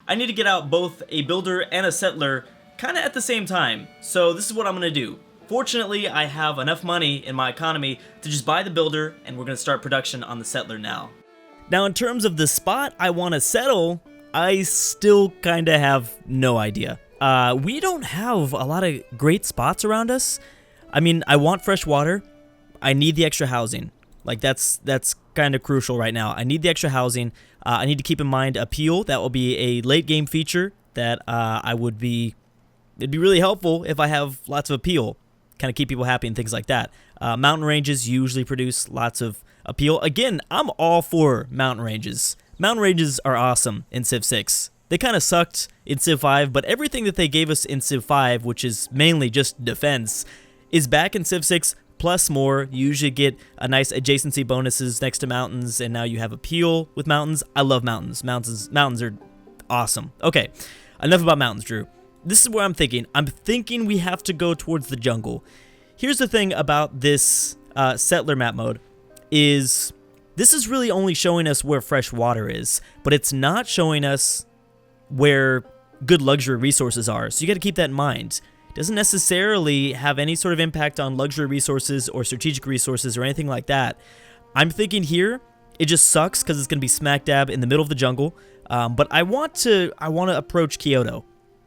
I need to get out both a builder and a settler kind of at the same time. So this is what I'm going to do. Fortunately, I have enough money in my economy to just buy the builder, and we're going to start production on the settler now. Now, in terms of the spot I want to settle, I still kind of have no idea. We don't have a lot of great spots around us. I mean, I want fresh water. I need the extra housing. Like, that's kind of crucial right now. I need the extra housing. I need to keep in mind appeal. That will be a late game feature that it'd be really helpful if I have lots of appeal. Kind of keep people happy and things like that. Mountain ranges usually produce lots of appeal. Again, I'm all for mountain ranges. Mountain ranges are awesome in Civ 6. They kind of sucked in Civ 5, but everything that they gave us in Civ 5, which is mainly just defense, is back in Civ 6 plus more. You usually get a nice adjacency bonuses next to mountains, and now you have appeal with mountains. I love mountains. Mountains are awesome. Okay, enough about mountains, Drew. This is what I'm thinking. I'm thinking we have to go towards the jungle. Here's the thing about this settler map mode is this is really only showing us where fresh water is, but it's not showing us where good luxury resources are. So you got to keep that in mind. It doesn't necessarily have any sort of impact on luxury resources or strategic resources or anything like that. I'm thinking here it just sucks because it's going to be smack dab in the middle of the jungle. But I want to approach Kyoto.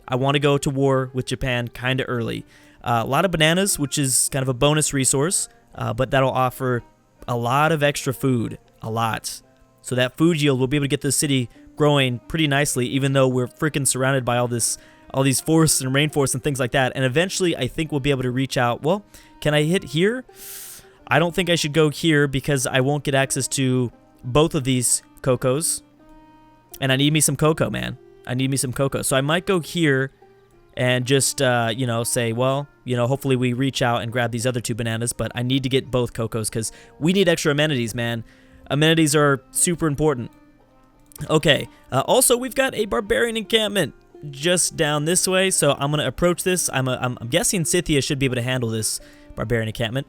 I want to go to war with Japan kind of early. A lot of bananas, which is kind of a bonus resource, but that'll offer a lot of extra food, a lot. So that food yield will be able to get the city growing pretty nicely, even though we're freaking surrounded by all these forests and rainforests and things like that. And eventually, I think we'll be able to reach out. Well, can I hit here? I don't think I should go here because I won't get access to both of these cocos. And I need me some cocoa, man. I need me some cocoa. So I might go here and just, say, well, hopefully we reach out and grab these other two bananas. But I need to get both cocos because we need extra amenities, man. Amenities are super important. Okay, also we've got a barbarian encampment just down this way, so I'm gonna approach this. I'm guessing Scythia should be able to handle this barbarian encampment.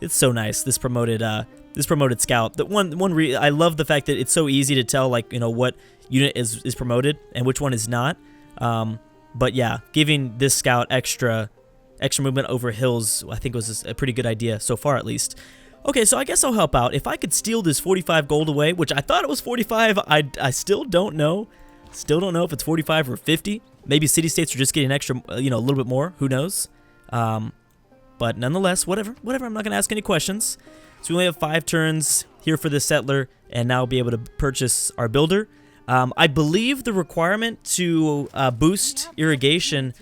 It's so nice. This promoted scout. I love the fact that it's so easy to tell what unit is promoted and which one is not. But yeah, giving this scout extra movement over hills, I think was a pretty good idea so far, at least. Okay, so I guess I'll help out. If I could steal this 45 gold away, which I thought it was 45, I still don't know. Still don't know if it's 45 or 50. Maybe city-states are just getting extra, a little bit more. Who knows? But nonetheless, whatever. I'm not going to ask any questions. So we only have 5 turns here for the settler, and now we'll be able to purchase our builder. I believe the requirement to boost irrigation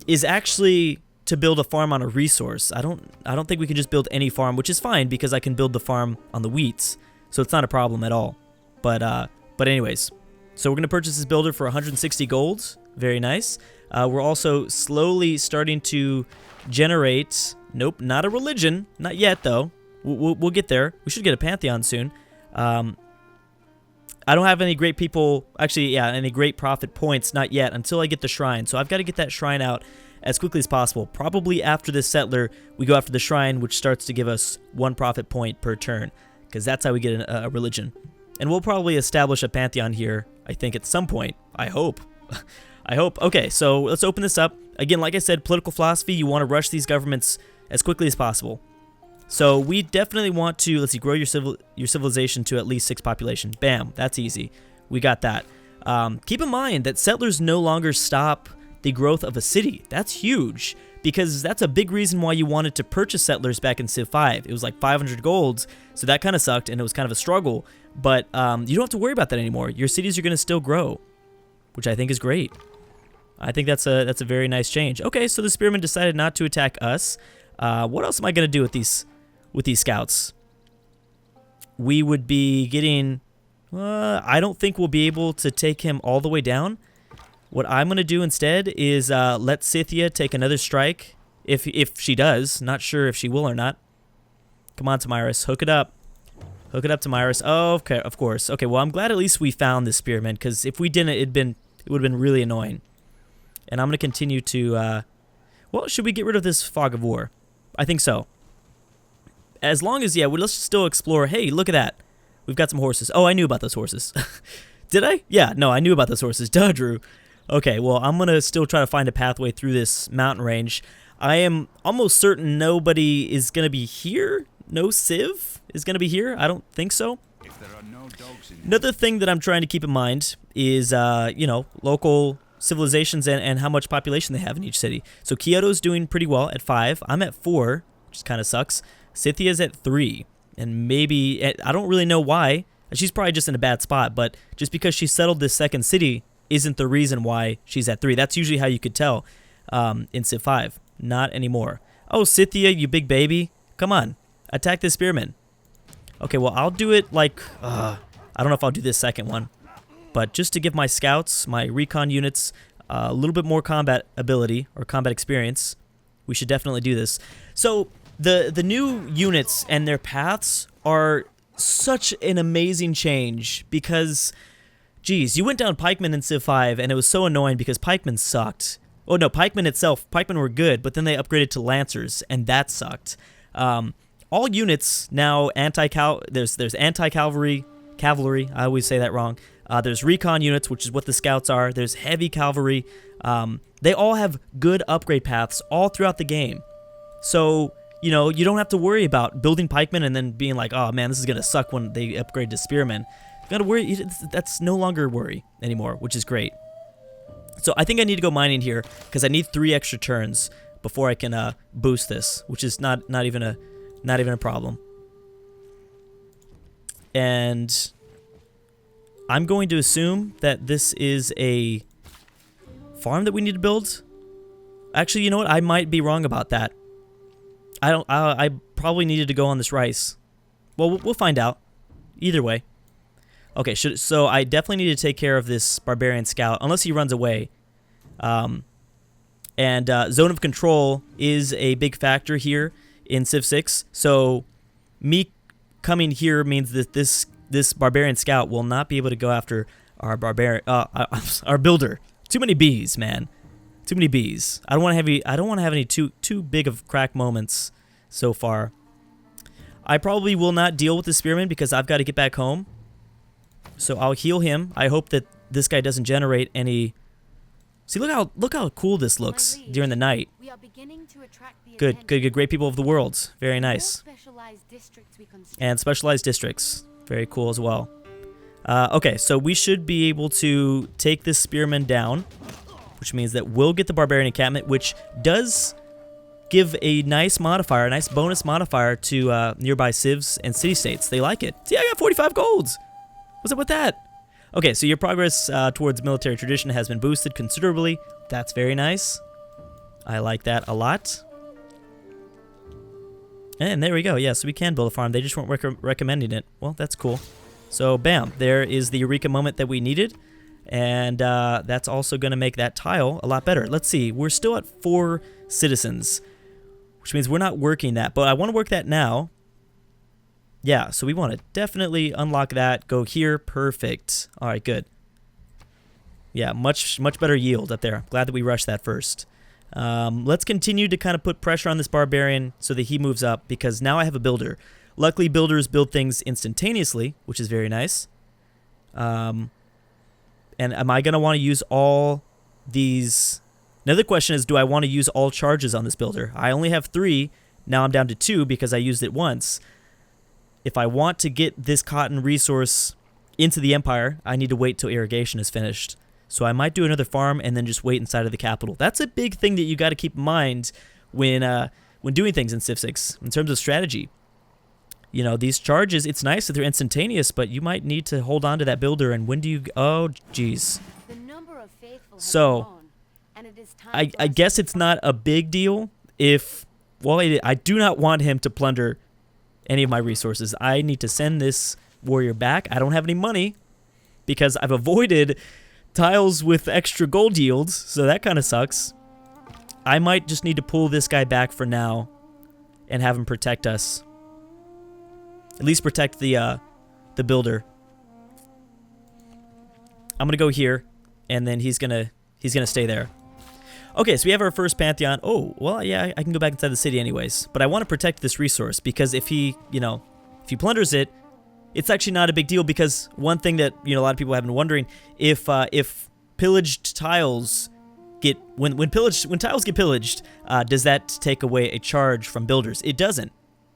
is actually to build a farm on a resource. I don't think we can just build any farm, which is fine because I can build the farm on the wheats, so it's not a problem at all. But anyways, so we're gonna purchase this builder for 160 gold. Very nice. We're also slowly starting to generate. Nope, not a religion, not yet though. We'll get there. We should get a pantheon soon. I don't have any great people, actually, yeah, any great profit points, not yet, until I get the shrine. So I've got to get that shrine out as quickly as possible. Probably after this settler, we go after the shrine, which starts to give us 1 profit point per turn, because that's how we get a religion. And we'll probably establish a pantheon here, I think, at some point. I hope. I hope. Okay, so let's open this up. Again, like I said, political philosophy, you want to rush these governments as quickly as possible. So we definitely want to, let's see, grow your civilization to at least 6 population. Bam, that's easy. We got that. Keep in mind that settlers no longer stop the growth of a city. That's huge, because that's a big reason why you wanted to purchase settlers back in Civ 5. It was like 500 golds, so that kind of sucked, and it was kind of a struggle. But you don't have to worry about that anymore. Your cities are going to still grow, which I think is great. I think that's a very nice change. Okay, so the spearmen decided not to attack us. What else am I going to do with these scouts? We would be getting... I don't think we'll be able to take him all the way down. What I'm going to do instead is let Scythia take another strike, if she does. Not sure if she will or not. Come on, Tamiris, hook it up. Hook it up, Tamiris. Oh, okay, of course. Okay, well, I'm glad at least we found this spearman, because if we didn't, it would have been really annoying. And I'm going to continue to... well, should we get rid of this fog of war? I think so. As long as, yeah, let's still explore. Hey, look at that. We've got some horses. Oh, I knew about those horses. Did I? Yeah, no, I knew about the sources. Duh, Drew. Okay, well, I'm going to still try to find a pathway through this mountain range. I am almost certain nobody is going to be here. No civ is going to be here. I don't think so. Another thing that I'm trying to keep in mind is, you know, local civilizations and how much population they have in each city. So Kyoto's doing pretty well at 5. I'm at 4, which kind of sucks. Scythia's at 3. And maybe, I don't really know why. She's probably just in a bad spot, but just because she settled this second city isn't the reason why she's at 3. That's usually how you could tell in Civ 5. Not anymore. Oh, Scythia, you big baby. Come on. Attack this spearman. Okay, well, I'll do it like... I don't know if I'll do this second one. But just to give my scouts, my recon units, a little bit more combat ability or combat experience, we should definitely do this. So, the new units and their paths are such an amazing change because... Geez, you went down pikemen in Civ 5, and it was so annoying because pikemen sucked. Oh, no, pikemen were good, but then they upgraded to lancers, and that sucked. All units now there's anti-cavalry, I always say that wrong. There's recon units, which is what the scouts are. There's heavy cavalry. They all have good upgrade paths all throughout the game. So, you know, you don't have to worry about building pikemen and then being like, oh man, this is going to suck when they upgrade to spearmen. You got to worry, that's no longer worry anymore, which is great. So I think I need to go mining here because I need 3 extra turns before I can boost this, which is not even a problem. And I'm going to assume that this is a farm that we need to build. Actually, you know what? I might be wrong about that. I probably needed to go on this rice. Well, we'll find out. Either way. Okay, so I definitely need to take care of this barbarian scout, unless he runs away. Zone of control is a big factor here in Civ 6. So me coming here means that this barbarian scout will not be able to go after our our builder. Too many bees, man. Too many bees. I don't want to have any too big of crack moments so far. I probably will not deal with the spearman because I've got to get back home. So I'll heal him. I hope that this guy doesn't generate any... See, look how cool this looks during the night. Good. Great people of the world. Very nice. And specialized districts. Very cool as well. Okay, so we should be able to take this spearman down, which means that we'll get the barbarian encampment, which does give a nice modifier, a nice bonus modifier to nearby civs and city-states. They like it. See, I got 45 golds. What's up with that? Okay, so your progress towards military tradition has been boosted considerably. That's very nice. I like that a lot. And there we go. Yeah, so we can build a farm. They just weren't recommending it. Well, that's cool. So, bam. There is the Eureka moment that we needed. And that's also going to make that tile a lot better. Let's see. We're still at 4 citizens, which means we're not working that. But I want to work that now. Yeah, so we want to definitely unlock that. Go here. Perfect. All right, good. Yeah, much better yield up there. Glad that we rushed that first. Let's continue to kind of put pressure on this barbarian so that he moves up, because now I have a builder. Luckily, builders build things instantaneously, which is very nice. And am I going to want to use all these... Another question is, do I want to use all charges on this builder? I only have 3. Now I'm down to 2 because I used it once. If I want to get this cotton resource into the Empire, I need to wait till irrigation is finished. So I might do another farm and then just wait inside of the capital. That's a big thing that you got to keep in mind when doing things in Civ 6 in terms of strategy. You know, these charges, it's nice that they're instantaneous, but you might need to hold on to that builder. And when do you... Oh, jeez. So, I guess it's not a big deal if... Well, I do not want him to plunder any of my resources. I need to send this warrior back. I don't have any money because I've avoided tiles with extra gold yields, so that kind of sucks. I might just need to pull this guy back for now and have him protect us. At least protect the builder. I'm gonna go here, and then he's gonna stay there. Okay, so we have our first pantheon. Oh, well, yeah, I can go back inside the city anyways. But I want to protect this resource because if he, you know, if he plunders it, it's actually not a big deal, because one thing that, a lot of people have been wondering, if pillaged tiles get when tiles get pillaged, does that take away a charge from builders? It doesn't,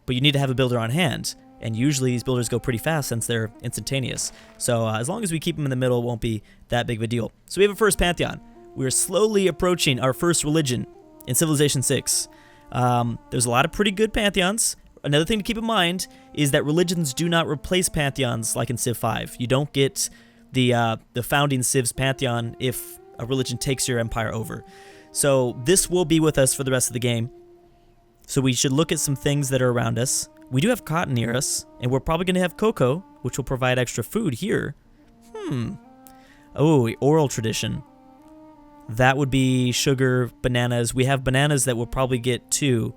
but you need to have a builder on hand, and usually these builders go pretty fast since they're instantaneous. So as long as we keep them in the middle, it won't be that big of a deal. So we have a first pantheon. We're slowly approaching our first religion in Civilization 6. There's a lot of pretty good pantheons. Another thing to keep in mind is that religions do not replace pantheons like in Civ 5. You don't get the founding civs pantheon if a religion takes your empire over. So this will be with us for the rest of the game. So we should look at some things that are around us. We do have cotton near us, and we're probably going to have cocoa, which will provide extra food here. Oh, oral tradition. That would be sugar, bananas. We have bananas that we'll probably get too.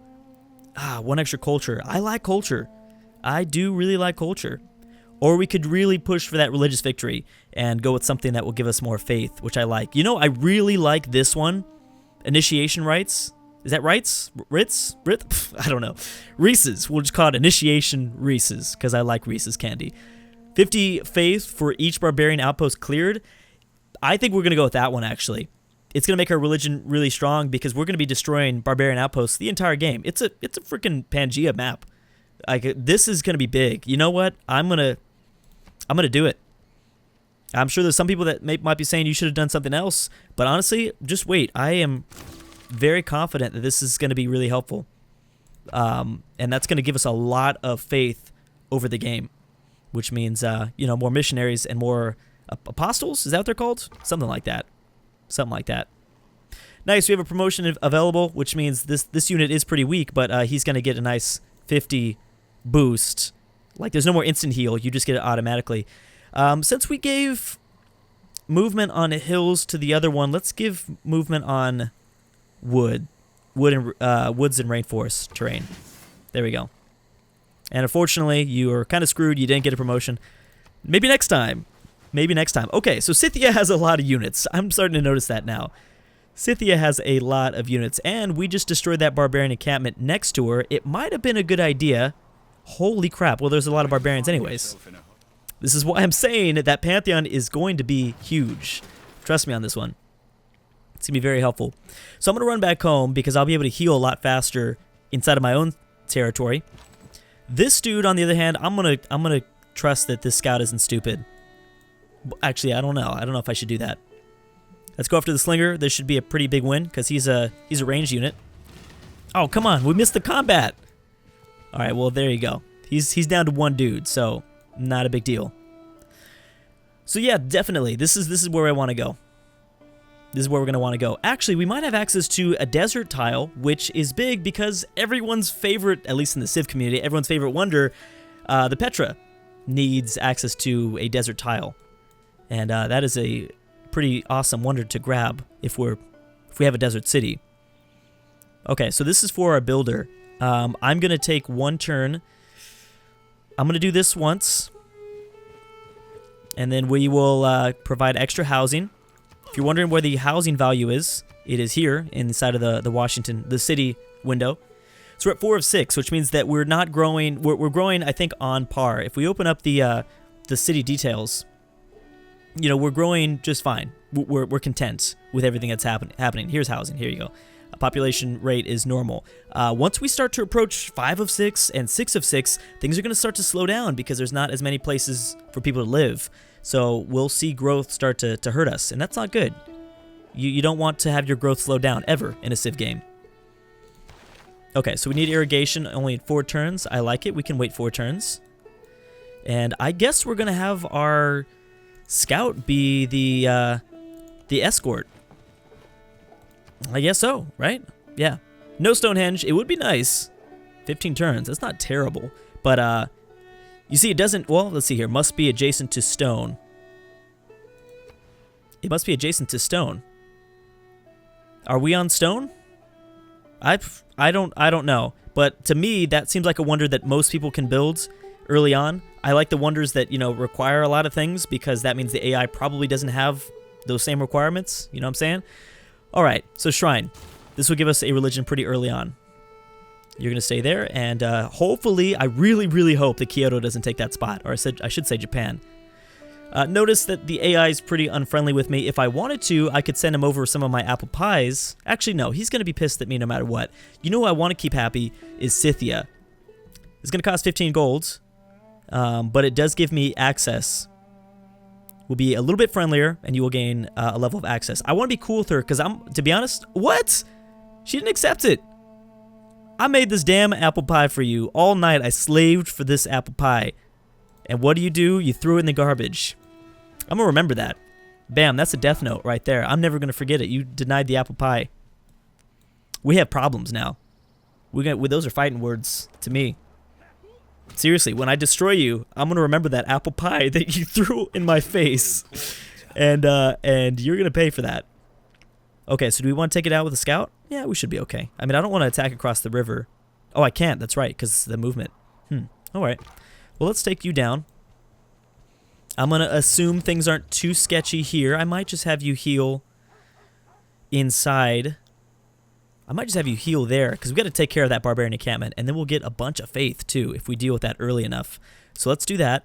One extra culture. I like culture. I do really like culture. Or we could really push for that religious victory and go with something that will give us more faith, which I like. I really like this one. Initiation rites. Is that rites? Ritz? I don't know. Reese's. We'll just call it initiation Reese's, because I like Reese's candy. 50 faith for each barbarian outpost cleared. I think we're going to go with that one, actually. It's going to make our religion really strong, because we're going to be destroying barbarian outposts the entire game. It's a freaking Pangea map. This is going to be big. You know what? I'm going to do it. I'm sure there's some people that might be saying you should have done something else, but honestly, just wait. I am very confident that this is going to be really helpful. And that's going to give us a lot of faith over the game, which means, more missionaries and more apostles. Is that what they're called? Something like that. Something like that. Nice, we have a promotion available, which means this unit is pretty weak, but he's going to get a nice 50 boost. Like, there's no more instant heal. You just get it automatically. Since we gave movement on hills to the other one, let's give movement on woods and rainforest terrain. There we go. And unfortunately, you are kind of screwed. You didn't get a promotion. Maybe next time. Maybe next time. Okay, so Scythia has a lot of units. I'm starting to notice that now. Scythia has a lot of units, and we just destroyed that barbarian encampment next to her. It might have been a good idea. Holy crap. Well, there's a lot of barbarians anyways. This is why I'm saying that Pantheon is going to be huge. Trust me on this one. It's going to be very helpful. So I'm going to run back home because I'll be able to heal a lot faster inside of my own territory. This dude, on the other hand, I'm gonna trust that this scout isn't stupid. Actually, I don't know. I don't know if I should do that. Let's go after the slinger. This should be a pretty big win because he's a ranged unit. Oh, come on. We missed the combat. All right, well, there you go. He's down to one dude, so not a big deal. So yeah, definitely. This is where I want to go. This is where we're going to want to go. Actually, we might have access to a desert tile, which is big because everyone's favorite, at least in the Civ community, everyone's favorite wonder, the Petra, needs access to a desert tile. And that is a pretty awesome wonder to grab if we have a desert city. Okay, so this is for our builder. I'm going to take one turn. I'm going to do this once. And then we will provide extra housing. If you're wondering where the housing value is, it is here inside of the city window. So we're at 4 of 6, which means that we're not growing. We're growing, I think, on par. If we open up the city details, you know, we're growing just fine. We're content with everything that's happening. Here's housing. Here you go. Population rate is normal. Once we start to approach 5 of 6 and 6 of 6, things are going to start to slow down because there's not as many places for people to live. So we'll see growth start to hurt us, and that's not good. You don't want to have your growth slow down ever in a Civ game. Okay, so we need irrigation only in 4 turns. I like it. We can wait 4 turns. And I guess we're going to have our scout be the escort. I guess so, right? Yeah. No Stonehenge. It would be nice. 15 turns. That's not terrible. But, you see, it doesn't... Well, let's see here. Must be adjacent to stone. It must be adjacent to stone. Are we on stone? I don't know. But to me, that seems like a wonder that most people can build early on. I like the wonders that, you know, require a lot of things because that means the AI probably doesn't have those same requirements. You know what I'm saying? All right, so Shrine. This will give us a religion pretty early on. You're going to stay there, and hopefully, I really, really hope that Kyoto doesn't take that spot, or I should say Japan. Notice that the AI is pretty unfriendly with me. If I wanted to, I could send him over some of my apple pies. Actually, no, he's going to be pissed at me no matter what. You know who I want to keep happy is Scythia. It's going to cost 15 gold, but it does give me access. Will be a little bit friendlier, and you will gain a level of access. I want to be cool with her, because to be honest, what? She didn't accept it. I made this damn apple pie for you. All night I slaved for this apple pie. And what do? You threw it in the garbage. I'm going to remember that. Bam, that's a death note right there. I'm never going to forget it. You denied the apple pie. We have problems now. Those are fighting words to me. Seriously, when I destroy you, I'm going to remember that apple pie that you threw in my face. And you're going to pay for that. Okay, so do we want to take it out with a scout? Yeah, we should be okay. I mean, I don't want to attack across the river. Oh, I can't. That's right, because the movement. All right. Well, let's take you down. I'm going to assume things aren't too sketchy here. I might just have you heal inside. I might just have you heal there, because we've got to take care of that barbarian encampment, and then we'll get a bunch of faith, too, if we deal with that early enough. So let's do that.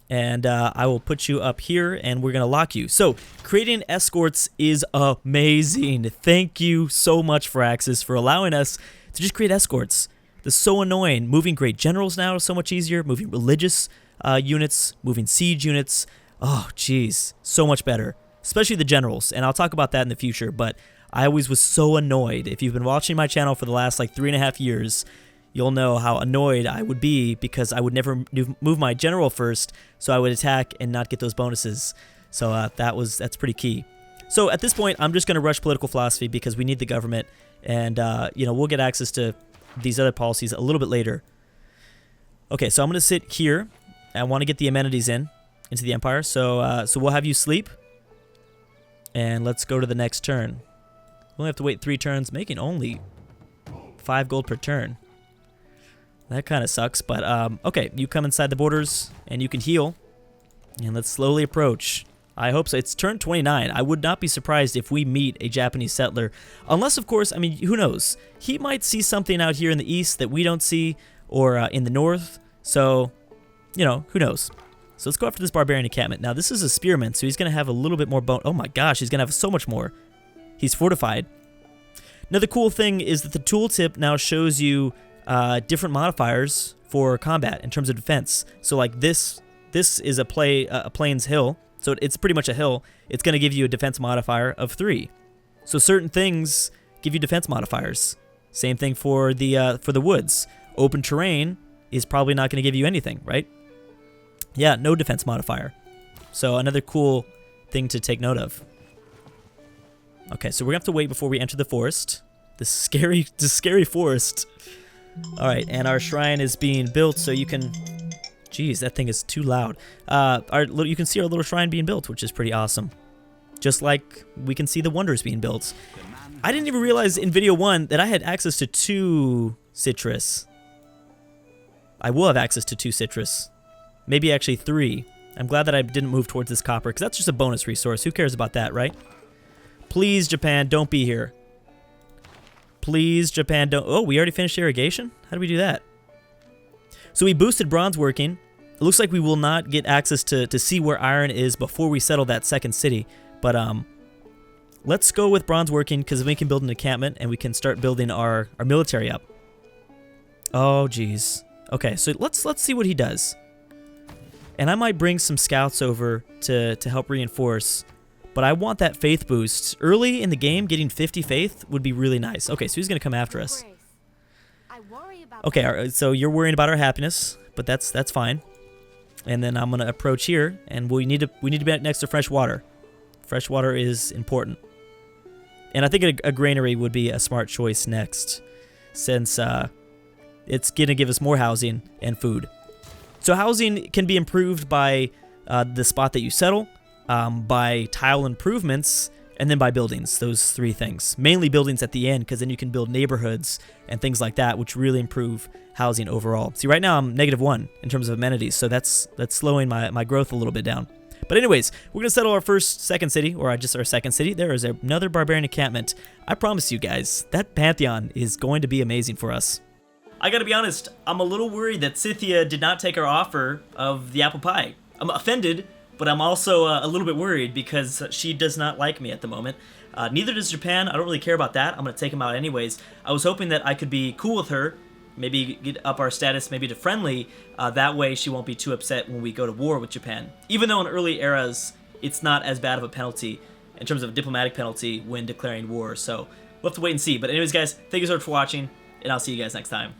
And I will put you up here, and we're going to lock you. So, creating escorts is amazing. Thank you so much, Firaxis, for allowing us to just create escorts. This is so annoying. Moving great generals now is so much easier. Moving religious units, moving siege units. Oh, jeez. So much better. Especially the generals, and I'll talk about that in the future, but I always was so annoyed. If you've been watching my channel for the last, 3.5 years, you'll know how annoyed I would be because I would never move my general first, so I would attack and not get those bonuses. So that's pretty key. So at this point, I'm just going to rush political philosophy because we need the government, and we'll get access to these other policies a little bit later. Okay, so I'm going to sit here. I want to get the amenities into the empire, so we'll have you sleep, and let's go to the next turn. We only have to wait 3 turns, making only 5 gold per turn. That kind of sucks, but okay, you come inside the borders, and you can heal, and let's slowly approach. I hope so. It's turn 29. I would not be surprised if we meet a Japanese settler, unless, of course, I mean, who knows? He might see something out here in the east that we don't see, or in the north, so, who knows? So let's go after this barbarian encampment. Now, this is a spearman, so he's going to have a little bit more bone. Oh my gosh, he's going to have so much more. He's fortified. Another cool thing is that the tooltip now shows you different modifiers for combat in terms of defense. So like this is a plains hill, so it's pretty much a hill. It's going to give you a defense modifier of 3. So certain things give you defense modifiers. Same thing for the woods. Open terrain is probably not going to give you anything, right? Yeah, no defense modifier. So another cool thing to take note of. Okay, so we're going to have to wait before we enter the forest. The scary forest. All right, and our shrine is being built, so you can... Jeez, that thing is too loud. You can see our little shrine being built, which is pretty awesome. Just like we can see the wonders being built. I didn't even realize in video 1 that I had access to 2 citrus. I will have access to 2 citrus. Maybe actually 3. I'm glad that I didn't move towards this copper, because that's just a bonus resource. Who cares about that, right? Please, Japan, don't be here. Please, Japan, don't... Oh, we already finished irrigation? How did we do that? So we boosted bronze working. It looks like we will not get access to see where iron is before we settle that second city. But let's go with bronze working, because we can build an encampment and we can start building our military up. Oh, geez. Okay, so let's see what he does. And I might bring some scouts over to help reinforce. But I want that faith boost. Early in the game, getting 50 faith would be really nice. Okay, so he's going to come after us. Okay, so you're worrying about our happiness, but that's fine. And then I'm going to approach here, and we need to be next to fresh water. Fresh water is important. And I think a granary would be a smart choice next, since it's going to give us more housing and food. So housing can be improved by the spot that you settle, by tile improvements, and then by buildings. Those 3 things. Mainly buildings at the end, because then you can build neighborhoods and things like that, which really improve housing overall. See, right now I'm -1 in terms of amenities, so that's slowing my growth a little bit down. But anyways, we're going to settle our second city, or just our second city. There is another barbarian encampment. I promise you guys, that pantheon is going to be amazing for us. I gotta be honest, I'm a little worried that Scythia did not take our offer of the apple pie. I'm offended, but I'm also a little bit worried because she does not like me at the moment. Neither does Japan. I don't really care about that. I'm gonna take them out anyways. I was hoping that I could be cool with her, maybe get up our status maybe to friendly. That way she won't be too upset when we go to war with Japan. Even though in early eras, it's not as bad of a penalty in terms of a diplomatic penalty when declaring war. So we'll have to wait and see. But anyways, guys, thank you so much for watching, and I'll see you guys next time.